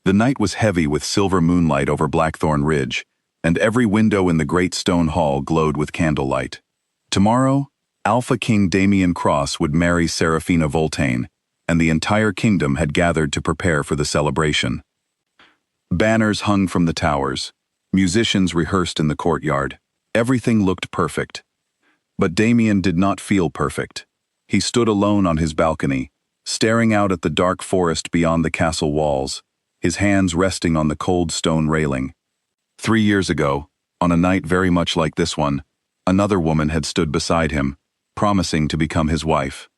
The night was heavy with silver moonlight over Blackthorn Ridge, and every window in the great stone hall glowed with candlelight. Tomorrow, Alpha King Damien Cross would marry Serafina Voltaine, and the entire kingdom had gathered to prepare for the celebration. Banners hung from the towers. Musicians rehearsed in the courtyard. Everything looked perfect. But Damien did not feel perfect. He stood alone on his balcony, staring out at the dark forest beyond the castle walls, his hands resting on the cold stone railing. 3 years ago, on a night very much like this one, another woman had stood beside him, promising to become his wife.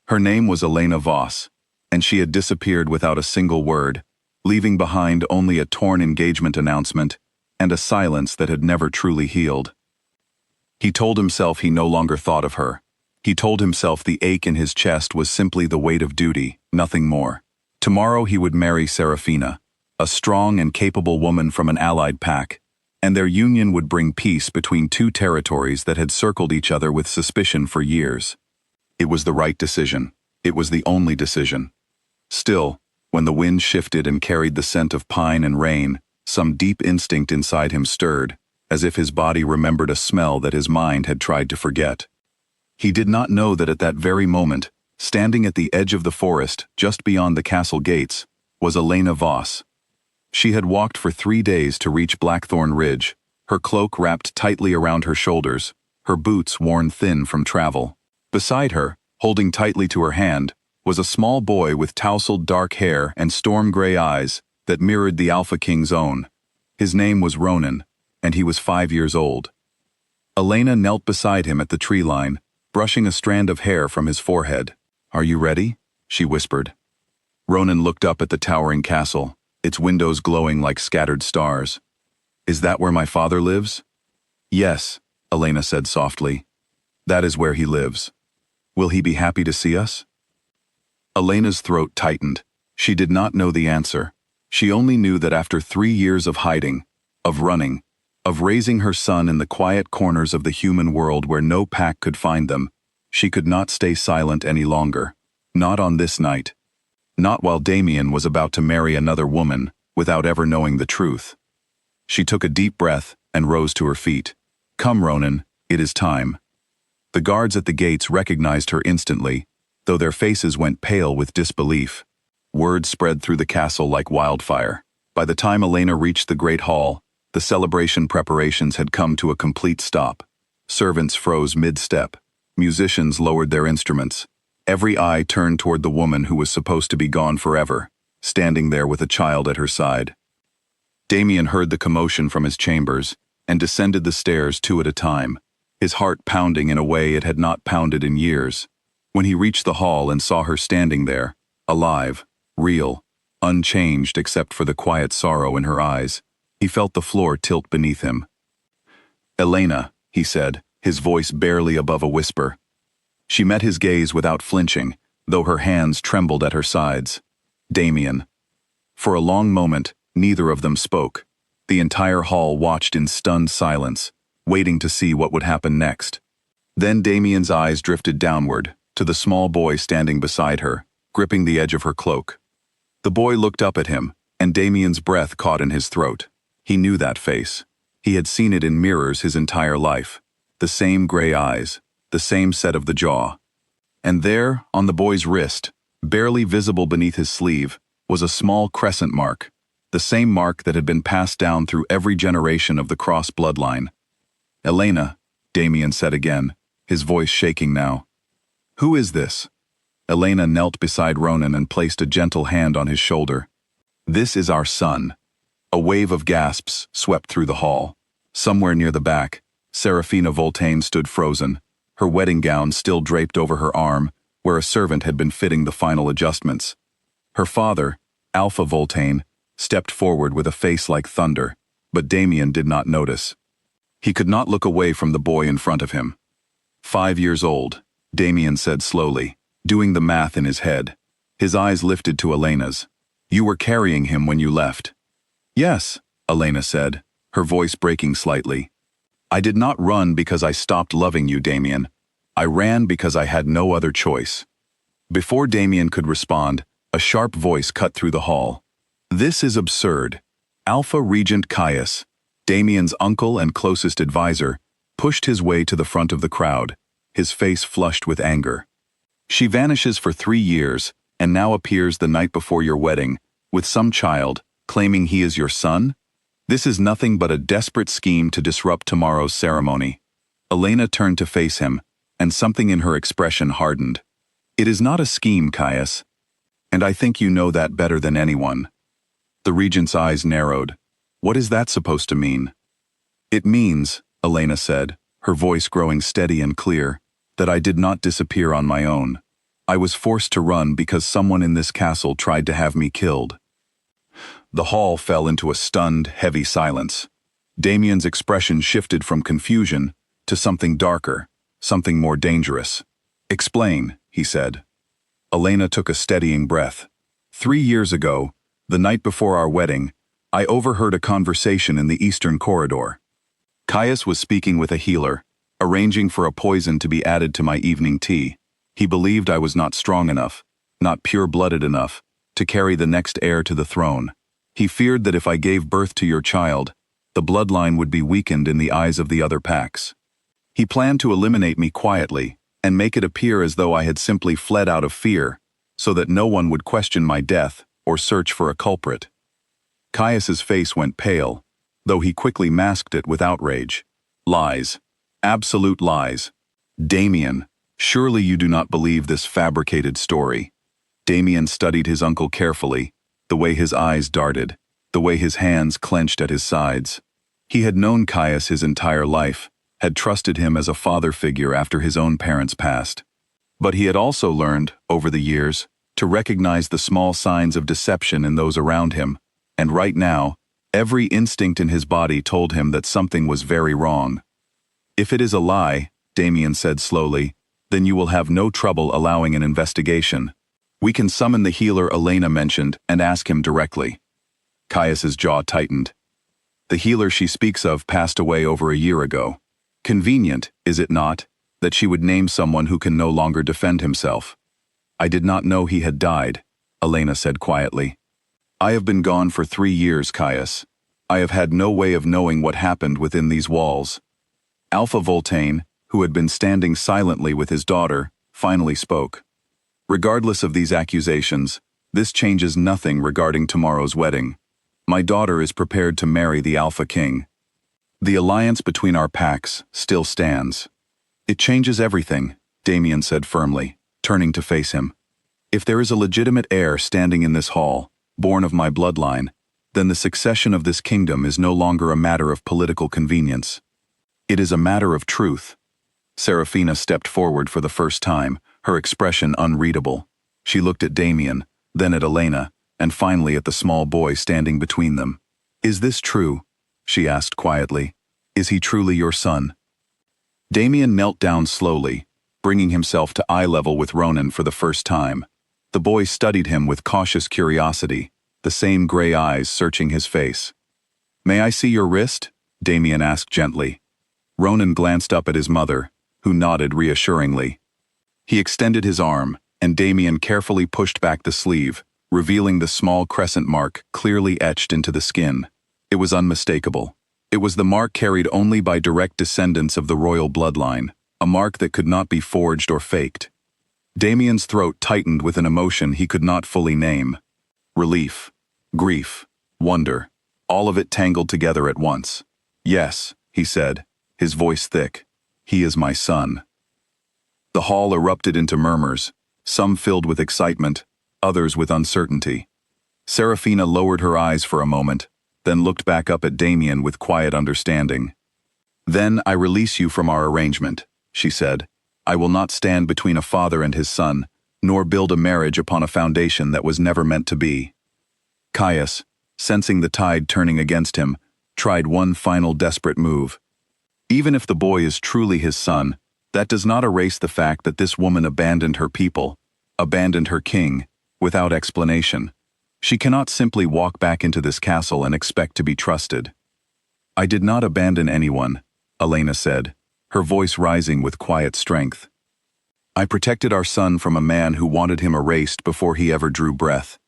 Her name was Elena Voss, and she had disappeared without a single word, leaving behind only a torn engagement announcement and a silence that had never truly healed. He told himself he no longer thought of her. He told himself the ache in his chest was simply the weight of duty, nothing more. Tomorrow he would marry Serafina, a strong and capable woman from an allied pack, and their union would bring peace between two territories that had circled each other with suspicion for years. It was the right decision. It was the only decision. Still, when the wind shifted and carried the scent of pine and rain, some deep instinct inside him stirred, as if his body remembered a smell that his mind had tried to forget. He did not know that at that very moment, standing at the edge of the forest, just beyond the castle gates, was Elena Voss. She had walked for 3 days to reach Blackthorn Ridge, her cloak wrapped tightly around her shoulders, her boots worn thin from travel. Beside her, holding tightly to her hand, was a small boy with tousled dark hair and storm-gray eyes that mirrored the Alpha King's own. His name was Ronan, and he was 5 years old. Elena knelt beside him at the tree line, brushing a strand of hair from his forehead. "Are you ready?" she whispered. Ronan looked up at the towering castle, its windows glowing like scattered stars. "Is that where my father lives?" "Yes," Elena said softly. "That is where he lives. Will he be happy to see us?" Elena's throat tightened. She did not know the answer. She only knew that after 3 years of hiding, of running, of raising her son in the quiet corners of the human world where no pack could find them, she could not stay silent any longer. Not on this night. Not while Damien was about to marry another woman, without ever knowing the truth. She took a deep breath and rose to her feet. "Come, Ronan, it is time." The guards at the gates recognized her instantly, though their faces went pale with disbelief. Word spread through the castle like wildfire. By the time Elena reached the great hall, the celebration preparations had come to a complete stop. Servants froze mid-step. Musicians lowered their instruments. Every eye turned toward the woman who was supposed to be gone forever, standing there with a child at her side. Damien heard the commotion from his chambers and descended the stairs 2 at a time, his heart pounding in a way it had not pounded in years. When he reached the hall and saw her standing there, alive, real, unchanged except for the quiet sorrow in her eyes, he felt the floor tilt beneath him. "Elena," he said, his voice barely above a whisper. She met his gaze without flinching, though her hands trembled at her sides. "Damien." For a long moment, neither of them spoke. The entire hall watched in stunned silence, waiting to see what would happen next. Then Damien's eyes drifted downward, to the small boy standing beside her, gripping the edge of her cloak. The boy looked up at him, and Damien's breath caught in his throat. He knew that face. He had seen it in mirrors his entire life. The same gray eyes, the same set of the jaw. And there, on the boy's wrist, barely visible beneath his sleeve, was a small crescent mark, the same mark that had been passed down through every generation of the Cross bloodline. "Elena," Damien said again, his voice shaking now. "Who is this?" Elena knelt beside Ronan and placed a gentle hand on his shoulder. "This is our son." A wave of gasps swept through the hall. Somewhere near the back, Serafina Voltaine stood frozen, her wedding gown still draped over her arm, where a servant had been fitting the final adjustments. Her father, Alpha Voltaine, stepped forward with a face like thunder, but Damien did not notice. He could not look away from the boy in front of him. 5 years old, Damien said slowly, doing the math in his head. His eyes lifted to Elena's. "You were carrying him when you left." "Yes," Elena said, her voice breaking slightly. "I did not run because I stopped loving you, Damien. I ran because I had no other choice." Before Damien could respond, a sharp voice cut through the hall. This is absurd. Alpha Regent Caius, Damien's uncle and closest advisor, pushed his way to the front of the crowd, his face flushed with anger. She vanishes for 3 years, and now appears the night before your wedding, with some child, claiming he is your son? This is nothing but a desperate scheme to disrupt tomorrow's ceremony. Elena turned to face him, and something in her expression hardened. It is not a scheme, Caius. And I think you know that better than anyone. The regent's eyes narrowed. What is that supposed to mean? It means, Elena said, her voice growing steady and clear, that I did not disappear on my own. I was forced to run because someone in this castle tried to have me killed. The hall fell into a stunned, heavy silence. Damien's expression shifted from confusion to something darker, something more dangerous. Explain, he said. Elena took a steadying breath. 3 years ago, the night before our wedding, I overheard a conversation in the eastern corridor. Caius was speaking with a healer, arranging for a poison to be added to my evening tea. He believed I was not strong enough, not pure-blooded enough, to carry the next heir to the throne. He feared that if I gave birth to your child, the bloodline would be weakened in the eyes of the other packs. He planned to eliminate me quietly and make it appear as though I had simply fled out of fear, so that no one would question my death or search for a culprit. Caius's face went pale, though he quickly masked it with outrage. Lies. Absolute lies. Damien, surely you do not believe this fabricated story. Damien studied his uncle carefully, the way his eyes darted, the way his hands clenched at his sides. He had known Caius his entire life, had trusted him as a father figure after his own parents passed. But he had also learned, over the years, to recognize the small signs of deception in those around him, and right now, every instinct in his body told him that something was very wrong. If it is a lie, Damien said slowly, then you will have no trouble allowing an investigation. We can summon the healer Elena mentioned and ask him directly. Caius's jaw tightened. The healer she speaks of passed away over a year ago. Convenient, is it not, that she would name someone who can no longer defend himself? I did not know he had died, Elena said quietly. I have been gone for 3 years, Caius. I have had no way of knowing what happened within these walls. Alpha Voltaine, who had been standing silently with his daughter, finally spoke. Regardless of these accusations, this changes nothing regarding tomorrow's wedding. My daughter is prepared to marry the Alpha King. The alliance between our packs still stands. It changes everything, Damien said firmly, turning to face him. If there is a legitimate heir standing in this hall, born of my bloodline, then the succession of this kingdom is no longer a matter of political convenience. It is a matter of truth. Serafina stepped forward for the first time, her expression unreadable. She looked at Damien, then at Elena, and finally at the small boy standing between them. Is this true? She asked quietly. Is he truly your son? Damien knelt down slowly, bringing himself to eye level with Ronan for the first time. The boy studied him with cautious curiosity, the same gray eyes searching his face. May I see your wrist? Damien asked gently. Ronan glanced up at his mother, who nodded reassuringly. He extended his arm, and Damien carefully pushed back the sleeve, revealing the small crescent mark clearly etched into the skin. It was unmistakable. It was the mark carried only by direct descendants of the royal bloodline, a mark that could not be forged or faked. Damien's throat tightened with an emotion he could not fully name. Relief, grief, wonder, all of it tangled together at once. Yes, he said, his voice thick. He is my son. The hall erupted into murmurs, some filled with excitement, others with uncertainty. Serafina lowered her eyes for a moment, then looked back up at Damien with quiet understanding. Then I release you from our arrangement, she said. I will not stand between a father and his son, nor build a marriage upon a foundation that was never meant to be. Caius, sensing the tide turning against him, tried one final desperate move. Even if the boy is truly his son, that does not erase the fact that this woman abandoned her people, abandoned her king, without explanation. She cannot simply walk back into this castle and expect to be trusted. I did not abandon anyone, Elena said, her voice rising with quiet strength. I protected our son from a man who wanted him erased before he ever drew breath.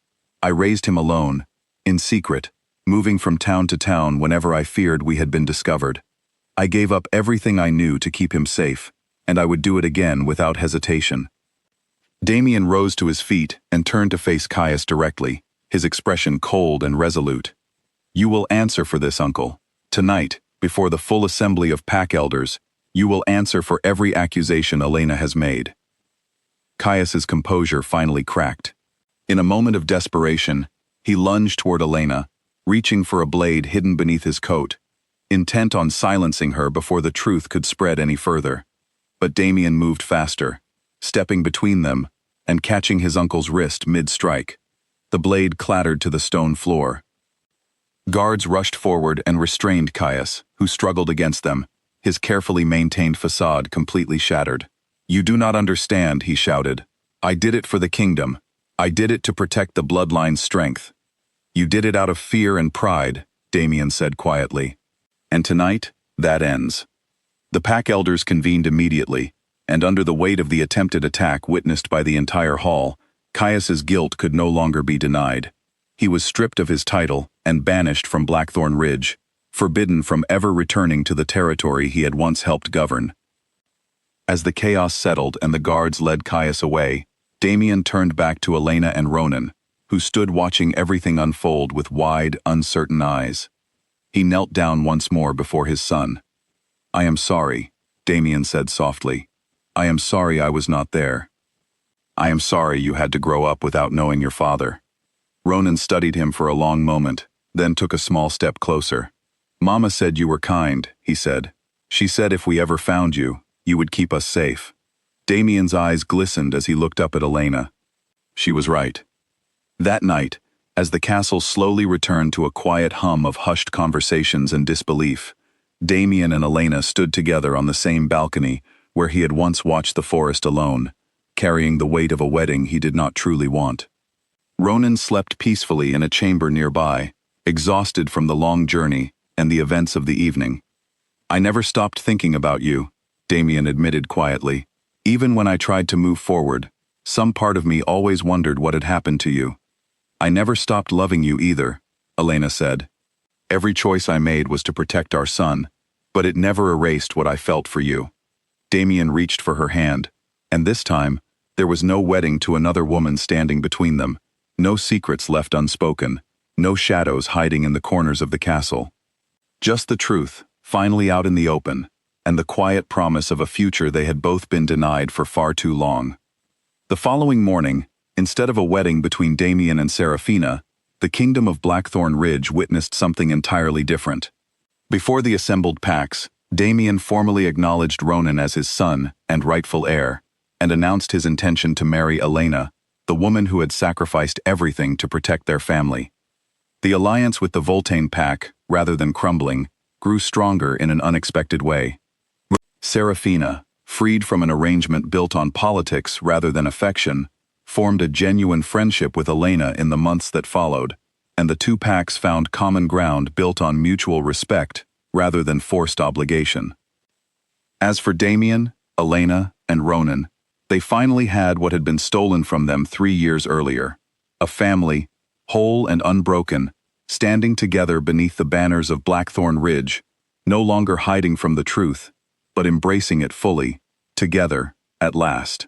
I raised him alone, in secret, moving from town to town whenever I feared we had been discovered. I gave up everything I knew to keep him safe, and I would do it again without hesitation. Damien rose to his feet and turned to face Caius directly, his expression cold and resolute. You will answer for this, uncle. Tonight, before the full assembly of pack elders, you will answer for every accusation Elena has made. Caius's composure finally cracked. In a moment of desperation, he lunged toward Elena, reaching for a blade hidden beneath his coat, intent on silencing her before the truth could spread any further. But Damien moved faster, stepping between them and catching his uncle's wrist mid-strike. The blade clattered to the stone floor. Guards rushed forward and restrained Caius, who struggled against them, his carefully maintained facade completely shattered. You do not understand, he shouted. I did it for the kingdom. I did it to protect the bloodline's strength. You did it out of fear and pride, Damien said quietly. And tonight, that ends. The pack elders convened immediately, and under the weight of the attempted attack witnessed by the entire hall, Caius's guilt could no longer be denied. He was stripped of his title and banished from Blackthorn Ridge, forbidden from ever returning to the territory he had once helped govern. As the chaos settled and the guards led Caius away, Damien turned back to Elena and Ronan, who stood watching everything unfold with wide, uncertain eyes. He knelt down once more before his son. I am sorry, Damien said softly. I am sorry I was not there. I am sorry you had to grow up without knowing your father. Ronan studied him for a long moment, then took a small step closer. Mama said you were kind, he said. She said if we ever found you, you would keep us safe. Damien's eyes glistened as he looked up at Elena. She was right. That night, as the castle slowly returned to a quiet hum of hushed conversations and disbelief, Damien and Elena stood together on the same balcony where he had once watched the forest alone, carrying the weight of a wedding he did not truly want. Ronan slept peacefully in a chamber nearby, exhausted from the long journey and the events of the evening. I never stopped thinking about you, Damien admitted quietly. Even when I tried to move forward, some part of me always wondered what had happened to you. I never stopped loving you either, Elena said. Every choice I made was to protect our son, but it never erased what I felt for you. Damien reached for her hand, and this time, there was no wedding to another woman standing between them, no secrets left unspoken, no shadows hiding in the corners of the castle. Just the truth, finally out in the open, and the quiet promise of a future they had both been denied for far too long. The following morning, instead of a wedding between Damien and Seraphina, the kingdom of Blackthorn Ridge witnessed something entirely different. Before the assembled packs, Damien formally acknowledged Ronan as his son and rightful heir, and announced his intention to marry Elena, the woman who had sacrificed everything to protect their family. The alliance with the Voltaine pack, rather than crumbling, grew stronger in an unexpected way. Seraphina, freed from an arrangement built on politics rather than affection, formed a genuine friendship with Elena in the months that followed, and the two packs found common ground built on mutual respect rather than forced obligation. As for Damien, Elena, and Ronan, they finally had what had been stolen from them 3 years earlier, a family, whole and unbroken, standing together beneath the banners of Blackthorn Ridge, no longer hiding from the truth, but embracing it fully, together, at last.